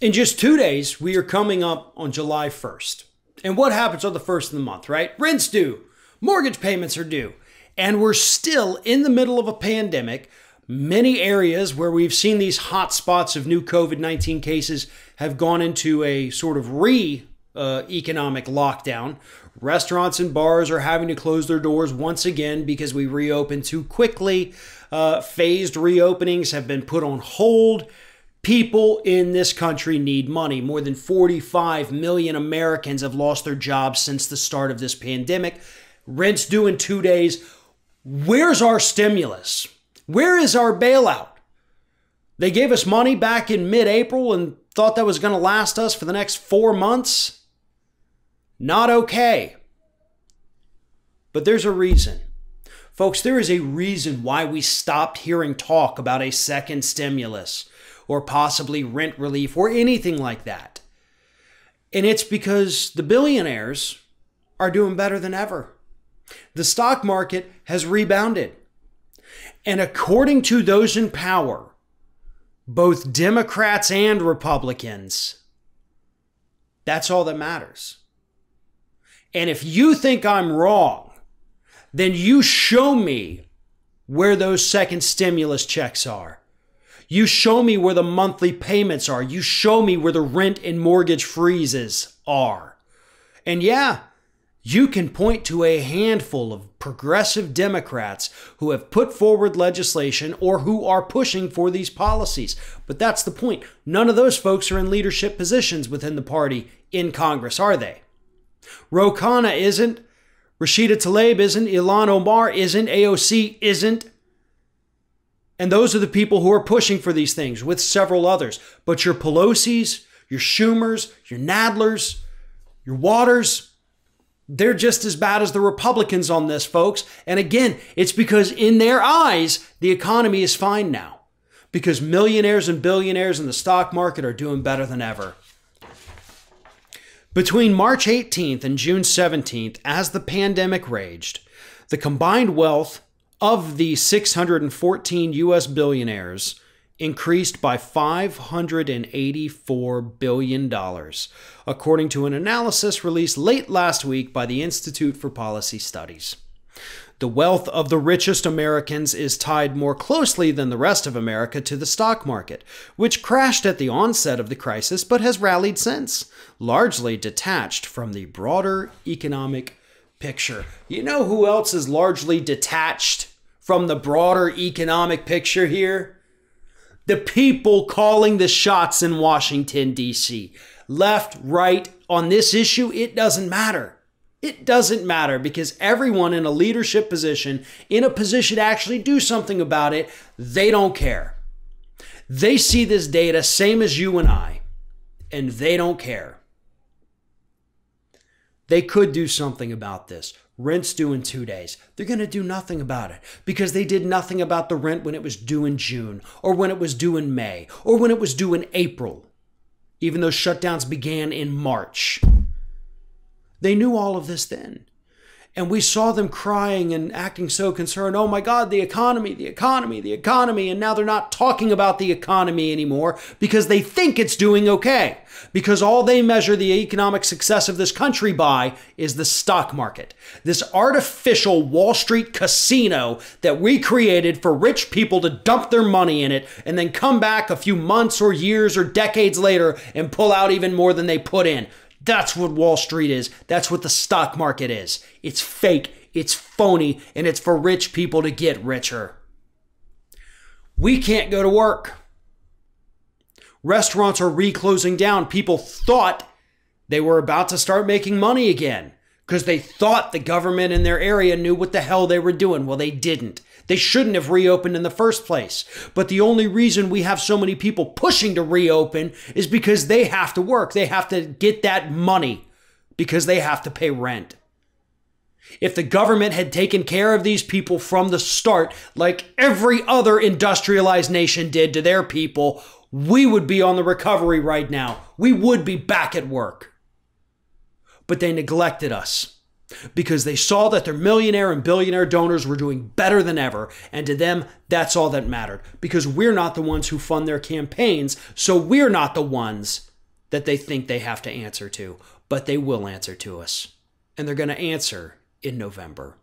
In just 2 days, we are coming up on July 1st. And what happens on the 1st of the month, right? Rent's due, mortgage payments are due, and we're still in the middle of a pandemic. Many areas where we've seen these hot spots of new COVID-19 cases have gone into a sort of economic lockdown. Restaurants and bars are having to close their doors once again because we reopened too quickly. Phased reopenings have been put on hold. People in this country need money. More than 45 million Americans have lost their jobs since the start of this pandemic. Rent's due in 2 days. Where's our stimulus? Where is our bailout? They gave us money back in mid-April and thought that was going to last us for the next 4 months. Not okay. But there's a reason. Folks, there is a reason why we stopped hearing talk about a second stimulus or possibly rent relief or anything like that. And it's because the billionaires are doing better than ever. The stock market has rebounded. And according to those in power, both Democrats and Republicans, that's all that matters. And if you think I'm wrong, then you show me where those second stimulus checks are. You show me where the monthly payments are. You show me where the rent and mortgage freezes are. And yeah, you can point to a handful of progressive Democrats who have put forward legislation or who are pushing for these policies. But that's the point. None of those folks are in leadership positions within the party in Congress, are they? Ro Khanna isn't. Rashida Tlaib isn't. Ilhan Omar isn't. AOC isn't. And those are the people who are pushing for these things with several others. But your Pelosi's, your Schumer's, your Nadler's, your Waters, they're just as bad as the Republicans on this, folks. And again, it's because in their eyes, the economy is fine now. Because millionaires and billionaires in the stock market are doing better than ever. Between March 18th and June 17th, as the pandemic raged, the combined wealth of the 614 U.S. billionaires increased by $584 billion, according to an analysis released late last week by the Institute for Policy Studies. The wealth of the richest Americans is tied more closely than the rest of America to the stock market, which crashed at the onset of the crisis but has rallied since, largely detached from the broader economic picture. You know who else is largely detached from the broader economic picture here? The people calling the shots in Washington, D.C. Left, right, on this issue, it doesn't matter. It doesn't matter because everyone in a leadership position, in a position to actually do something about it, they don't care. They see this data same as you and I, and they don't care. They could do something about this. Rent's due in 2 days. They're going to do nothing about it because they did nothing about the rent when it was due in June or when it was due in May or when it was due in April, even though shutdowns began in March. They knew all of this then. And we saw them crying and acting so concerned. Oh my God, the economy, the economy, the economy. And now they're not talking about the economy anymore because they think it's doing okay. Because all they measure the economic success of this country by is the stock market. This artificial Wall Street casino that we created for rich people to dump their money in it and then come back a few months or years or decades later and pull out even more than they put in. That's what Wall Street is. That's what the stock market is. It's fake, it's phony, and it's for rich people to get richer. We can't go to work. Restaurants are reclosing down. People thought they were about to start making money again because they thought the government in their area knew what the hell they were doing. Well, they didn't. They shouldn't have reopened in the first place. But the only reason we have so many people pushing to reopen is because they have to work. They have to get that money because they have to pay rent. If the government had taken care of these people from the start, like every other industrialized nation did to their people, we would be on the recovery right now. We would be back at work. But they neglected us. because they saw that their millionaire and billionaire donors were doing better than ever. And to them, that's all that mattered, because we're not the ones who fund their campaigns. So we're not the ones that they think they have to answer to, but they will answer to us. And they're going to answer in November.